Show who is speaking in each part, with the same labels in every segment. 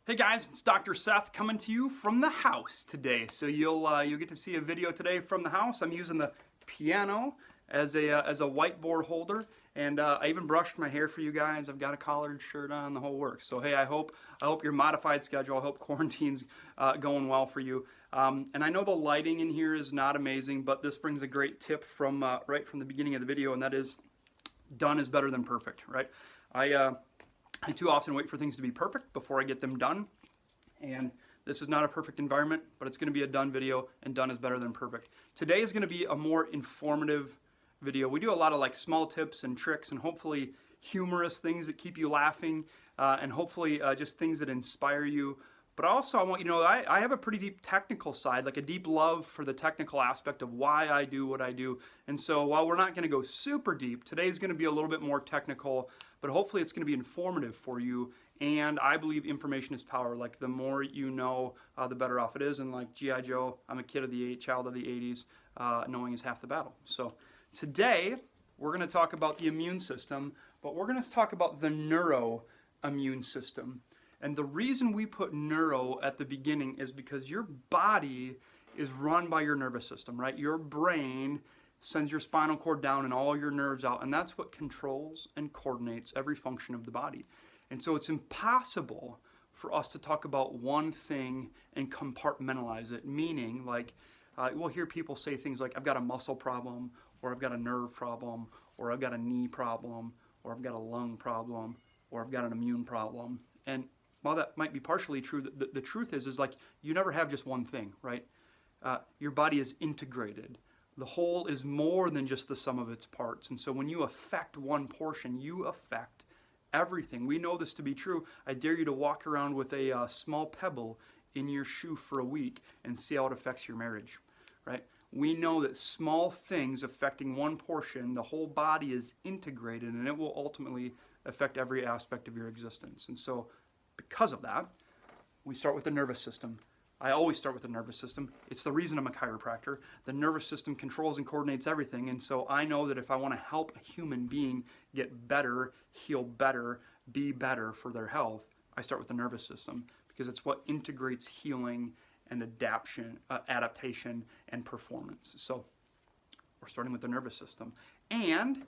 Speaker 1: Hey guys, it's Dr. Seth coming to you from the house today. So you'll get to see a video today from the house. I'm using the piano as a whiteboard holder, and I even brushed my hair for you guys. I've got a collared shirt on, the whole works. So hey, I hope your modified schedule, I hope quarantine's going well for you. And I know the lighting in here is not amazing, but this brings a great tip from right from the beginning of the video, and that is done is better than perfect, right? I too often wait for things to be perfect before I get them done, and this is not a perfect environment, but it's going to be a done video, and done is better than perfect. Today is going to be a more informative video. We do a lot of like small tips and tricks and hopefully humorous things that keep you laughing, and hopefully just things that inspire you. But also I want you to know I have a pretty deep technical side, like a deep love for the technical aspect of why I do what I do. And so while we're not going to go super deep, today's going to be a little bit more technical, but hopefully it's going to be informative for you. And I believe information is power. Like the more you know, the better off it is. And like G.I. Joe, I'm a child of the 80s. Knowing is half the battle. So today we're going to talk about the immune system, but we're going to talk about the neuroimmune system. And the reason we put neuro at the beginning is because your body is run by your nervous system, right? Your brain sends your spinal cord down and all your nerves out, and that's what controls and coordinates every function of the body. And so it's impossible for us to talk about one thing and compartmentalize it, meaning like we'll hear people say things like, I've got a muscle problem, or I've got a nerve problem, or I've got a knee problem, or I've got a lung problem, or I've got an immune problem. And while that might be partially true, the truth is like you never have just one thing, right? Your body is integrated. The whole is more than just the sum of its parts. And so when you affect one portion, you affect everything. We know this to be true. I dare you to walk around with a small pebble in your shoe for a week and see how it affects your marriage, right? We know that small things affecting one portion, the whole body is integrated, and it will ultimately affect every aspect of your existence. And so because of that, we start with the nervous system. I always start with the nervous system. It's the reason I'm a chiropractor. The nervous system controls and coordinates everything, and so I know that if I want to help a human being get better, heal better, be better for their health, I start with the nervous system because it's what integrates healing and adaptation and performance. So we're starting with the nervous system. And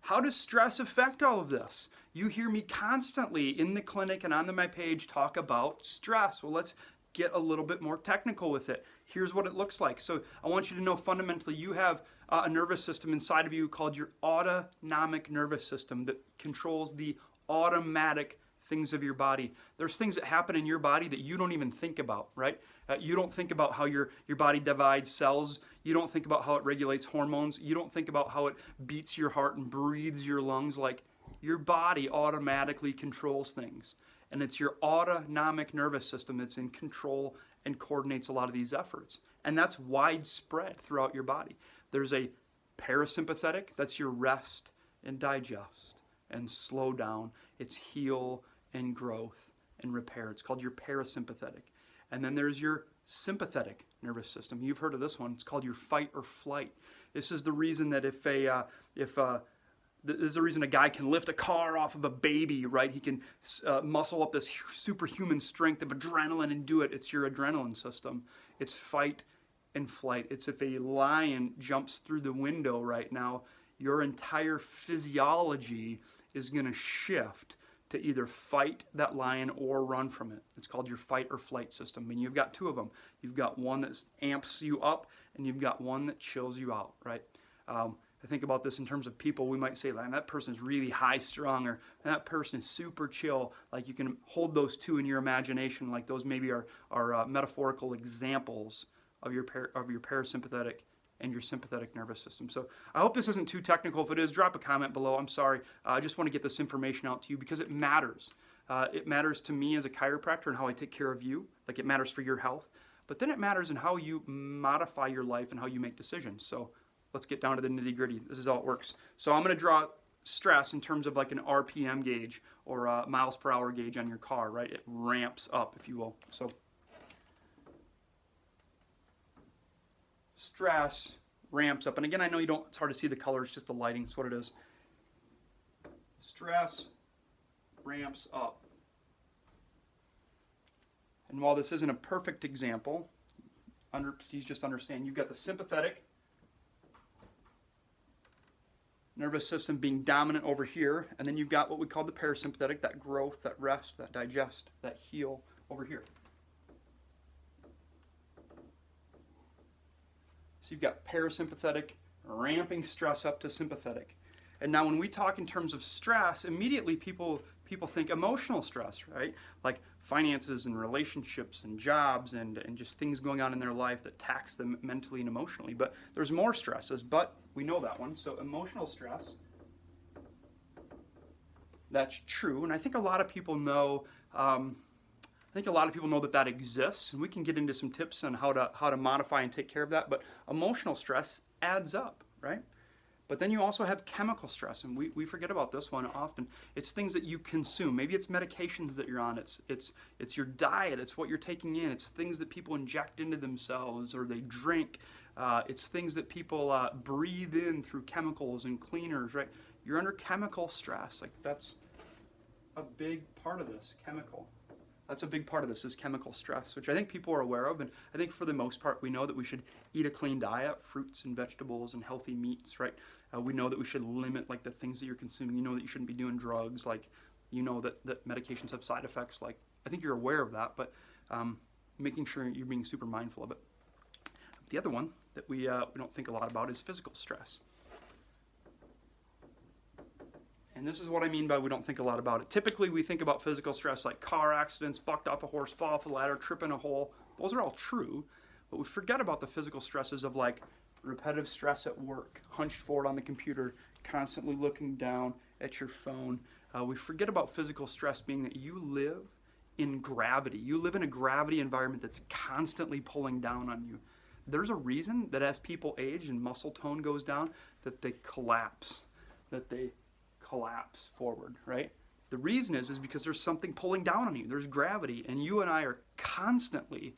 Speaker 1: how does stress affect all of this? You hear me constantly in the clinic and on my page talk about stress. Well, let's get a little bit more technical with it. Here's what it looks like. So I want you to know fundamentally you have a nervous system inside of you called your autonomic nervous system that controls the automatic things of your body. There's things that happen in your body that you don't even think about, right? You don't think about how your body divides cells. You don't think about how it regulates hormones. You don't think about how it beats your heart and breathes your lungs. Like your body automatically controls things. And it's your autonomic nervous system that's in control and coordinates a lot of these efforts. And that's widespread throughout your body. There's a parasympathetic, that's your rest and digest and slow down. It's heal and growth and repair. It's called your parasympathetic. And then there's your sympathetic nervous system. You've heard of this one. It's called your fight or flight. This is the reason that there's a reason a guy can lift a car off of a baby, right? He can muscle up this superhuman strength of adrenaline and do it. It's your adrenaline system. It's fight and flight. It's if a lion jumps through the window right now, your entire physiology is going to shift to either fight that lion or run from it. It's called your fight or flight system. And you've got two of them. You've got one that amps you up, and you've got one that chills you out, right? I think about this in terms of people. We might say, like, that person's really high strung, or that person is super chill. Like you can hold those two in your imagination, like those maybe are metaphorical examples of your parasympathetic and your sympathetic nervous system. So I hope this isn't too technical. If it is, drop a comment below. I'm sorry. I just want to get this information out to you because it matters. It matters to me as a chiropractor and how I take care of you. Like it matters for your health. But then it matters in how you modify your life and how you make decisions. So let's get down to the nitty gritty. This is how it works. So I'm going to draw stress in terms of like an RPM gauge or a miles per hour gauge on your car, right? It ramps up, if you will. So stress ramps up. And again, I know it's hard to see the color. It's just the lighting. It's what it is. Stress ramps up. And while this isn't a perfect example, please just understand, you've got the sympathetic nervous system being dominant over here, and then you've got what we call the parasympathetic, that growth, that rest, that digest, that heal over here. So you've got parasympathetic ramping stress up to sympathetic. And now when we talk in terms of stress, immediately people think emotional stress, right? Like finances and relationships and jobs and just things going on in their life that tax them mentally and emotionally. But there's more stresses, but we know that one. So emotional stress, that's true. And I think a lot of people know that that exists, and we can get into some tips on how to modify and take care of that. But emotional stress adds up, right? But then you also have chemical stress, and we forget about this one often. It's things that you consume. Maybe it's medications that you're on. It's your diet. It's what you're taking in. It's things that people inject into themselves or they drink. It's things that people breathe in through chemicals and cleaners, right? You're under chemical stress. Like that's a big part of this, chemical. That's a big part of this is chemical stress, which I think people are aware of. And I think for the most part, we know that we should eat a clean diet, fruits and vegetables and healthy meats, right? We know that we should limit like the things that you're consuming. You know that you shouldn't be doing drugs. Like, you know that medications have side effects. Like, I think you're aware of that, but making sure you're being super mindful of it. The other one that we don't think a lot about is physical stress. And this is what I mean by we don't think a lot about it. Typically, we think about physical stress like car accidents, bucked off a horse, fall off a ladder, trip in a hole. Those are all true, but we forget about the physical stresses of like repetitive stress at work, hunched forward on the computer, constantly looking down at your phone. We forget about physical stress being that you live in gravity. You live in a gravity environment that's constantly pulling down on you. There's a reason that as people age and muscle tone goes down, that they collapse forward, right? The reason is because there's something pulling down on you. There's gravity, and you and I are constantly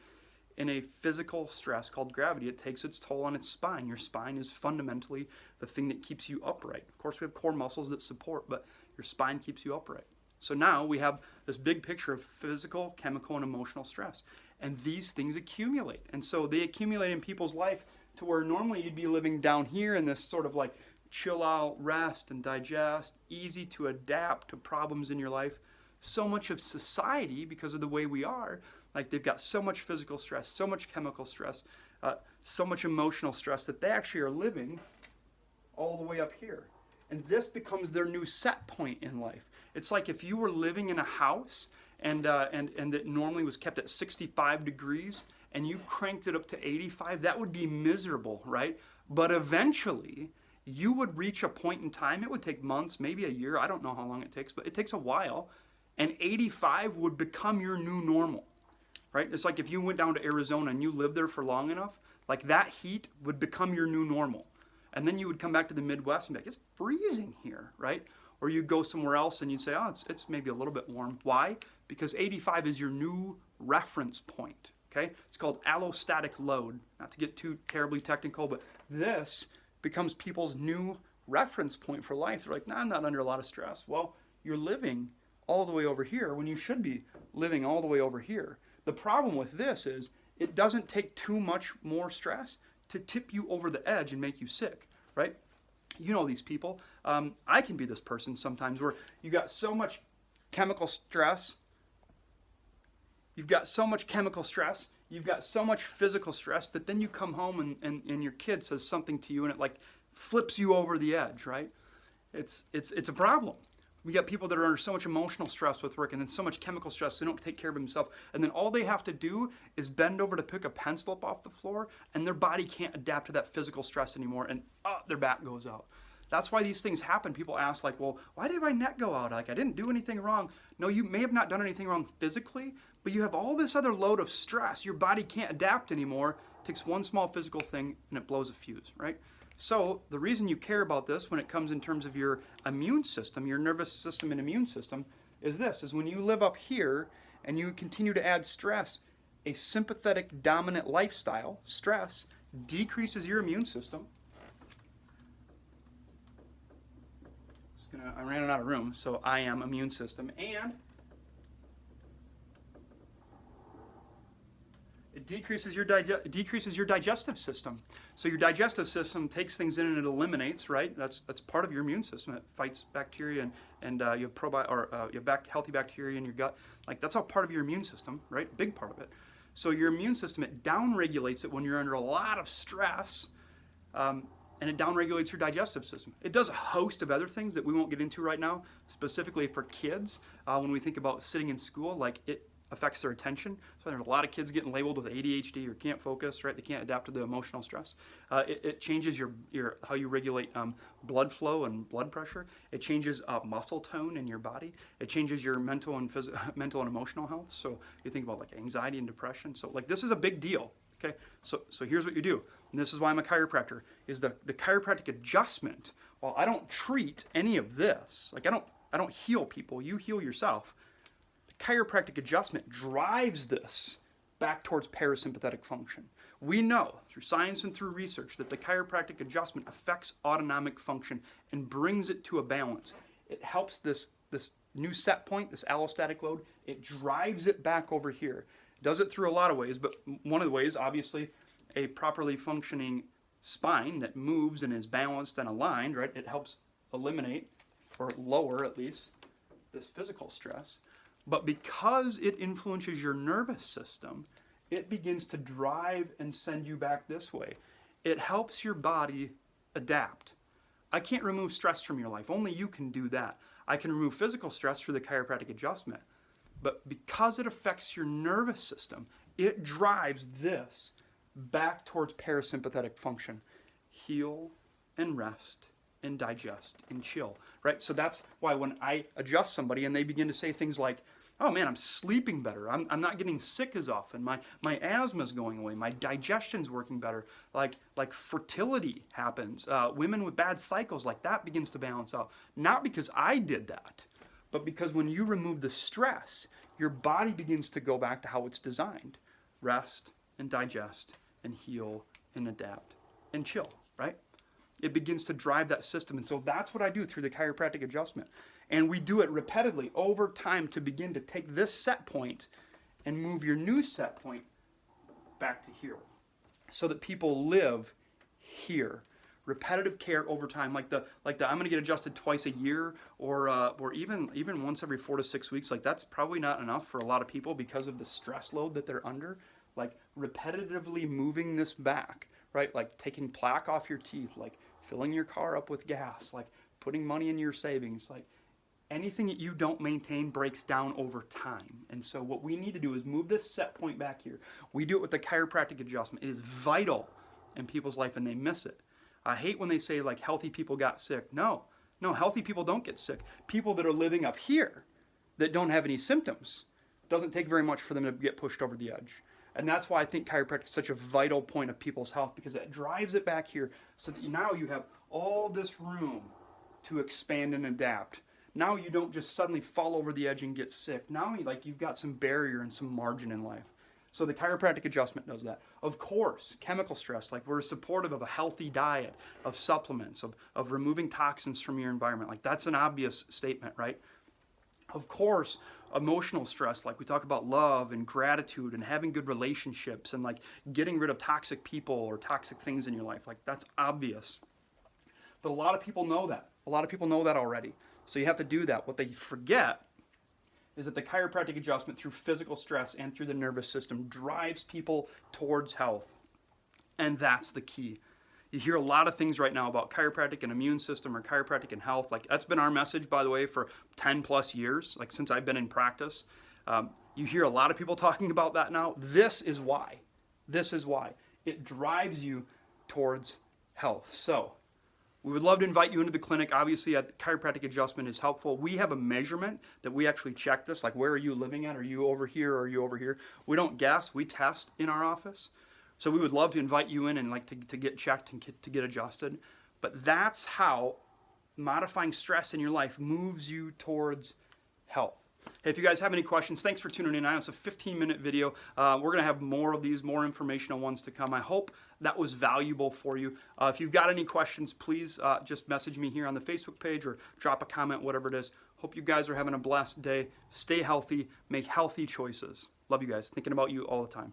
Speaker 1: in a physical stress called gravity. It takes its toll on its spine. Your spine is fundamentally the thing that keeps you upright. Of course, we have core muscles that support, but your spine keeps you upright. So now we have this big picture of physical, chemical, and emotional stress. And these things accumulate. And so they accumulate in people's life to where normally you'd be living down here in this sort of like chill out, rest, and digest, easy to adapt to problems in your life. So much of society, because of the way we are, like they've got so much physical stress, so much chemical stress, so much emotional stress that they actually are living all the way up here. And this becomes their new set point in life. It's like if you were living in a house and that normally was kept at 65 degrees and you cranked it up to 85, that would be miserable, right? But eventually, you would reach a point in time, it would take months, maybe a year, I don't know how long it takes, but it takes a while, and 85 would become your new normal, right? It's like if you went down to Arizona and you lived there for long enough, like that heat would become your new normal. And then you would come back to the Midwest and be like, it's freezing here, right? Or you'd go somewhere else and you'd say, oh, it's maybe a little bit warm. Why? Because 85 is your new reference point, okay? It's called allostatic load. Not to get too terribly technical, but this becomes people's new reference point for life. They're like, nah, I'm not under a lot of stress. Well, you're living all the way over here when you should be living all the way over here. The problem with this is it doesn't take too much more stress to tip you over the edge and make you sick, right? You know these people. I can be this person sometimes where you got so much chemical stress. You've got so much chemical stress. You've got so much physical stress that then you come home and your kid says something to you and it like flips you over the edge, right? It's a problem. We got people that are under so much emotional stress with work and then so much chemical stress they don't take care of themselves. And then all they have to do is bend over to pick a pencil up off the floor and their body can't adapt to that physical stress anymore and their back goes out. That's why these things happen. People ask like, well, why did my neck go out? Like I didn't do anything wrong. No, you may have not done anything wrong physically, but you have all this other load of stress. Your body can't adapt anymore. It takes one small physical thing and it blows a fuse, right? So the reason you care about this when it comes in terms of your immune system, your nervous system and immune system, is when you live up here and you continue to add stress, a sympathetic dominant lifestyle, stress, decreases your immune system. I ran out of room, so I am immune system, and decreases your digestive system. So your digestive system takes things in and it eliminates, right? That's part of your immune system. It fights bacteria and you have healthy bacteria in your gut. Like that's all part of your immune system, right? Big part of it. So your immune system, it downregulates it when you're under a lot of stress, and it downregulates your digestive system. It does a host of other things that we won't get into right now, specifically for kids. When we think about sitting in school, like it affects their attention. So there's a lot of kids getting labeled with ADHD or can't focus, right? They can't adapt to the emotional stress. It changes your how you regulate blood flow and blood pressure. It changes muscle tone in your body. It changes your mental and emotional health. So you think about like anxiety and depression. So like this is a big deal. Okay, so here's what you do, and this is why I'm a chiropractor, is the chiropractic adjustment. While I don't treat any of this, like I don't heal people, you heal yourself. The chiropractic adjustment drives this back towards parasympathetic function. We know through science and through research that the chiropractic adjustment affects autonomic function and brings it to a balance. It helps this new set point, this allostatic load, it drives it back over here. Does it through a lot of ways, but one of the ways, obviously, a properly functioning spine that moves and is balanced and aligned, right? It helps eliminate, or lower at least, this physical stress. But because it influences your nervous system, it begins to drive and send you back this way. It helps your body adapt. I can't remove stress from your life. Only you can do that. I can remove physical stress through the chiropractic adjustment. But because it affects your nervous system, it drives this back towards parasympathetic function. Heal and rest and digest and chill, right? So that's why when I adjust somebody and they begin to say things like, oh man, I'm sleeping better. I'm not getting sick as often. My asthma's going away. My digestion's working better. Like fertility happens. Women with bad cycles, like that begins to balance out. Not because I did that, but because when you remove the stress, your body begins to go back to how it's designed. Rest and digest and heal and adapt and chill, right? It begins to drive that system. And so that's what I do through the chiropractic adjustment. And we do it repeatedly over time to begin to take this set point and move your new set point back to here so that people live here. Repetitive care over time, like the I'm going to get adjusted twice a year, or even once every 4 to 6 weeks. Like that's probably not enough for a lot of people because of the stress load that they're under. Like repetitively moving this back, right? Like taking plaque off your teeth, like filling your car up with gas, like putting money in your savings, like anything that you don't maintain breaks down over time. And so what we need to do is move this set point back here. We do it with the chiropractic adjustment. It is vital in people's life and they miss it. I hate when they say like healthy people got sick. No, healthy people don't get sick. People that are living up here that don't have any symptoms, doesn't take very much for them to get pushed over the edge. And that's why I think chiropractic is such a vital point of people's health, because it drives it back here so that now you have all this room to expand and adapt. Now you don't just suddenly fall over the edge and get sick. Now you've got some barrier and some margin in life. So the chiropractic adjustment does that. Of course, chemical stress, like we're supportive of a healthy diet, of supplements, of removing toxins from your environment. Like that's an obvious statement, right? Of course, emotional stress, like we talk about love and gratitude and having good relationships and like getting rid of toxic people or toxic things in your life. Like that's obvious. But a lot of people know that. A lot of people know that already. So you have to do that. What they forget is that the chiropractic adjustment through physical stress and through the nervous system drives people towards health. And that's the key. You hear a lot of things right now about chiropractic and immune system or chiropractic and health. Like that's been our message, by the way, for 10 plus years, like since I've been in practice. You hear a lot of people talking about that now. This is why. This is why. It drives you towards health. So we would love to invite you into the clinic. Obviously, a chiropractic adjustment is helpful. We have a measurement that we actually check this, like where are you living at? Are you over here or are you over here? We don't guess, we test in our office. So we would love to invite you in and like to get checked and to get adjusted. But that's how modifying stress in your life moves you towards health. Hey, if you guys have any questions, thanks for tuning in. I know it's a 15-minute video. We're going to have more of these, more informational ones to come. I hope that was valuable for you. If you've got any questions, please just message me here on the Facebook page or drop a comment, whatever it is. Hope you guys are having a blessed day. Stay healthy. Make healthy choices. Love you guys. Thinking about you all the time.